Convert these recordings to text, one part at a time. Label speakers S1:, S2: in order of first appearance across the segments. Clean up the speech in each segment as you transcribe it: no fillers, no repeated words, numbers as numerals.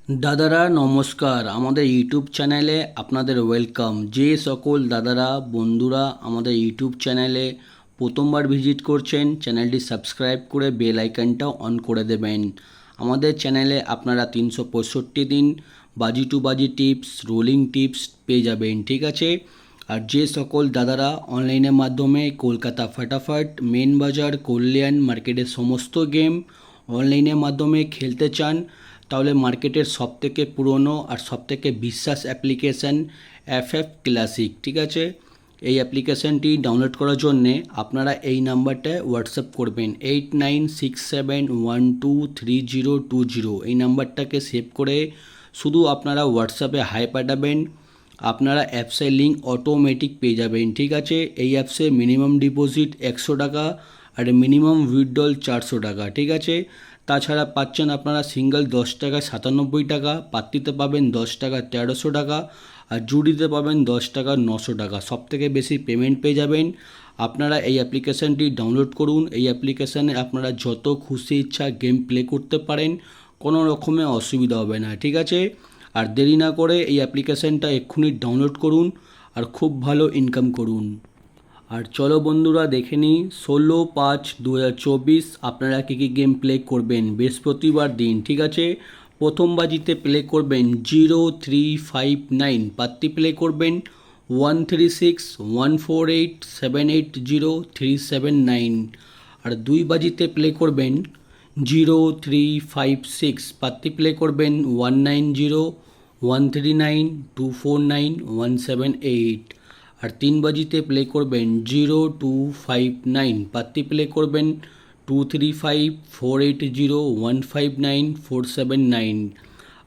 S1: দাদারা নমস্কার, আমাদের ইউটিউব চ্যানেলে আপনাদের ওয়েলকাম। যে সকল দাদারা বন্ধুরা আমাদের ইউটিউব চ্যানেলে প্রথমবার ভিজিট করছেন, চ্যানেলটি সাবস্ক্রাইব করে বেল আইকনটা অন করে দেবেন। আমাদের চ্যানেলে আপনারা 365 দিন বাজি টু বাজি টিপস, রোলিং টিপস পেয়ে যাবেন, ঠিক আছে। আর যে সকল দাদারা অনলাইনের মাধ্যমে কলকাতা ফাটাফাট, মেন বাজার, কল্যাণ মার্কেটের সমস্ত গেম অনলাইনের মাধ্যমে খেলতে চান, তাহলে মার্কেটের সবথেকে পুরনো আর সবথেকে বিশ্বাস অ্যাপ্লিকেশান এফএফ ক্লাসিক, ঠিক আছে। এই অ্যাপ্লিকেশানটি ডাউনলোড করার জন্যে আপনারা এই নাম্বারটায় হোয়াটসঅ্যাপ করবেন 8967123020। এই নাম্বারটাকে সেভ করে শুধু আপনারা হোয়াটসঅ্যাপে হাই পাঠাবেন, আপনারা অ্যাপসের লিঙ্ক অটোমেটিক পেয়ে যাবেন, ঠিক আছে। এই অ্যাপসে মিনিমাম ডিপোজিট 100 টাকা আর মিনিমাম উইথড্রল 400 টাকা, ঠিক আছে। তাছাড়া পাচ্ছেন আপনারা সিঙ্গেল 10 টাকা 97 টাকা, পাত্তিতে পাবেন 10 টাকা 1300 টাকা, আর জুডিতে পাবেন 10 টাকা 900 টাকা। সবথেকে বেশি পেমেন্ট পেয়ে যাবেন। আপনারা এই অ্যাপ্লিকেশানটি ডাউনলোড করুন। এই অ্যাপ্লিকেশানে আপনারা যত খুশি ইচ্ছা গেম প্লে করতে পারেন, কোনো রকমের অসুবিধা হবে না, ঠিক আছে। আর দেরি না করে এই অ্যাপ্লিকেশানটা এক্ষুনি ডাউনলোড করুন আর খুব ভালো ইনকাম করুন। আর চলো বন্ধুরা দেখে নিই 16/5/2024 আপনারা কী কী গেম প্লে করবেন বৃহস্পতিবার দিন, ঠিক আছে। প্রথম বাজিতে প্লে করবেন 0359, পাত্তি প্লে করবেন 136148780379। আর দুই বাজিতে প্লে করবেন 0356, পাত্তি প্লে করবেন 190139249178। আর তিন বাজিতে প্লে করবেন 0259, পাত্তি প্লে করবেন 235480159479।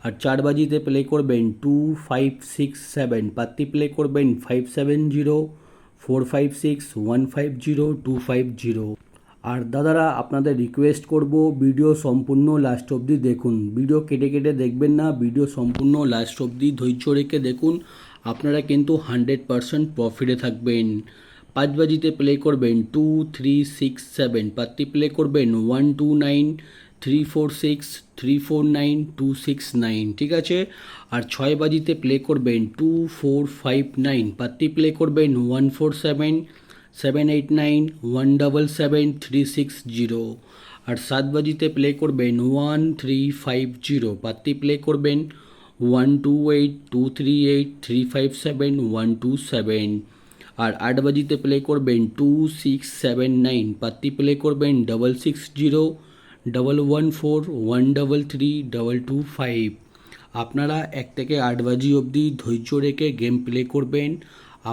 S1: আর চার বাজিতে প্লে করবেন 2567, পাত্তি প্লে করবেন 570456150250। আর দাদারা আপনাদের রিকোয়েস্ট করব, ভিডিও সম্পূর্ণ লাস্ট অবধি দেখুন। ভিডিও কেটে কেটে দেখবেন না, ভিডিও সম্পূর্ণ লাস্ট অবধি ধৈর্য রেখে দেখুন, আপনারা কিন্তু 100% প্রফিটে থাকবেন। পাঁচ বাজিতে প্লে করবেন 2367, পাত্তি প্লে করবেন 129346349269, ঠিক আছে। আর ছয় বাজিতে প্লে করবেন 2459, পাত্তি প্লে করবেন 147789177360। আর সাত বাজিতে প্লে করবেন 1350, পাত্তি প্লে করবেন 128238357127। আর আট বাজিতে প্লে করবেন 2679, পাত্তি প্লে করবেন 660114133225। আপনারা 1 থেকে 8 বাজি অবধি ধৈর্য রেখে গেম প্লে করবেন,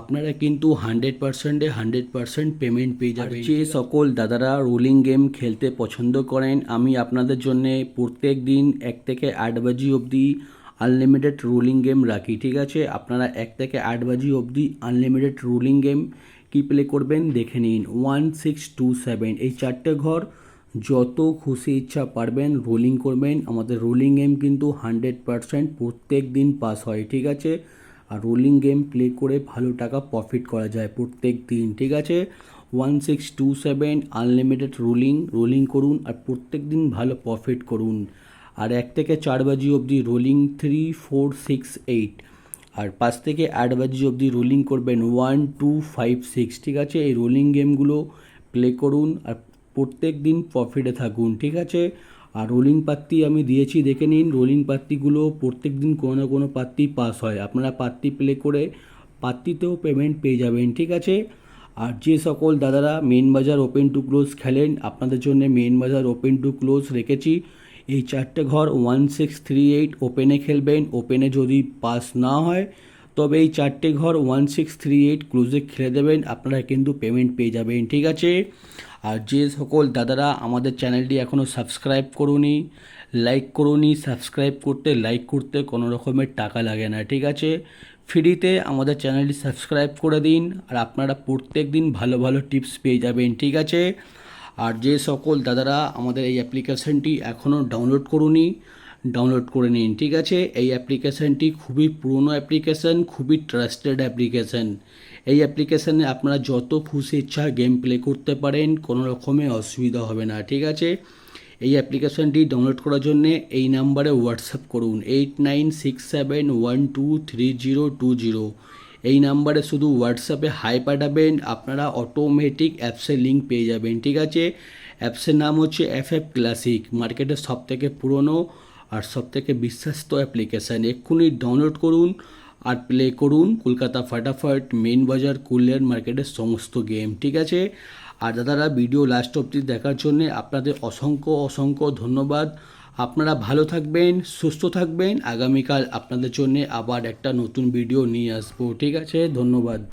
S1: আপনারা কিন্তু 100% পেমেন্ট পেয়ে যাবেন। যে সকল দাদারা রোলিং গেম খেলতে পছন্দ করেন, আমি আপনাদের জন্যে প্রত্যেক দিন 1 থেকে 8 বাজি অবধি আনলিমিটেড রোলিং গেম রাখি, ঠিক আছে। আপনারা 1 থেকে 8 বাজি অবধি আনলিমিটেড রোলিং গেম কি প্লে করবেন দেখে নিন। 1627, এই চারটে ঘর যত খুশি ইচ্ছা পারবেন রোলিং করবেন। আমাদের রোলিং গেম কিন্তু 100% প্রত্যেক দিন পাস হয়, ঠিক আছে। আর রোলিং গেম প্লে করে ভালো টাকা প্রফিট করা যায় প্রত্যেক দিন, ঠিক আছে। 1627 আনলিমিটেড রোলিং করুন আর প্রত্যেক দিন ভালো প্রফিট করুন। আর 1 থেকে 4 বাজি অবধি রোলিং 3468। আর 5 থেকে 8 বাজি অবধি রোলিং করবেন 1256, ঠিক আছে। এই রোলিং গেমগুলো প্লে করুন আর প্রত্যেক দিন প্রফিটে থাকুন, ঠিক আছে। আর রোলিং পাত্তি আমি দিয়েছি দেখে নিন। রোলিং পাত্তিগুলো প্রত্যেক দিন কোনো না কোনো পাত্তি পাস হয়, আপনারা পাত্তি প্লে করে পাত্তিতেও পেমেন্ট পেয়ে যাবেন, ঠিক আছে। আর যে সকল দাদারা মেন বাজার ওপেন টু ক্লোজ খেলেন, আপনাদের জন্য মেন বাজার ওপেন টু ক্লোজ রেখেছি। এই চারটে ঘর 1638 ওপেনে খেলবেন। ওপেনে যদি পাস না হয় তবে এই চারটে ঘর 1638 ক্লোজে খেলে দেবেন, আপনারা কিন্তু পেমেন্ট পেয়ে যাবেন, ঠিক আছে। আর যে সকল দাদারা আমাদের চ্যানেলটি এখনও সাবস্ক্রাইব করুনি, লাইক করুনি, সাবস্ক্রাইব করতে লাইক করতে কোনো রকমের টাকা লাগে না, ঠিক আছে। ফ্রিতে আমাদের চ্যানেলটি সাবস্ক্রাইব করে দিন আর আপনারা প্রত্যেক দিন ভালো ভালো টিপস পেয়ে যাবেন, ঠিক আছে। আর যে সকল দাদারা আমাদের এই অ্যাপ্লিকেশানটি এখনও ডাউনলোড করুনি, ডাউনলোড করে নিন, ঠিক আছে। এই অ্যাপ্লিকেশানটি খুবই পুরনো অ্যাপ্লিকেশান, খুবই ট্রাস্টেড অ্যাপ্লিকেশান। এই অ্যাপ্লিকেশানে আপনারা যত খুশি ইচ্ছা গেম প্লে করতে পারেন, কোনো রকমের অসুবিধা হবে না, ঠিক আছে। এই অ্যাপ্লিকেশানটি ডাউনলোড করার জন্যে এই নাম্বারে হোয়াটসঅ্যাপ করুন 8967123020। এই নাম্বারে শুধু হোয়াটসঅ্যাপে হাই পাঠাবেন, আপনারা অটোমেটিক অ্যাপসের লিঙ্ক পেয়ে যাবেন। ঠিক আছে, অ্যাপসের নাম হচ্ছে FF ক্লাসিক, মার্কেটের সবথেকে পুরনো আর সবথেকে বিশ্বস্ত অ্যাপ্লিকেশান। এক্ষুনি ডাউনলোড করুন আর প্লে করুন কলকাতা ফাটাফাট, মেন বাজার, কল্যাণ মার্কেটের সমস্ত গেম। ঠিক আছে, আর দাদারা ভিডিও লাস্ট অবধি দেখার জন্য আপনাদের অসংখ্য অসংখ্য ধন্যবাদ। আপনারা ভালো থাকবেন, সুস্থ থাকবেন। আগামীকাল আপনাদের জন্য আবার একটা নতুন ভিডিও নিয়ে আসবো। ঠিক আছে, ধন্যবাদ।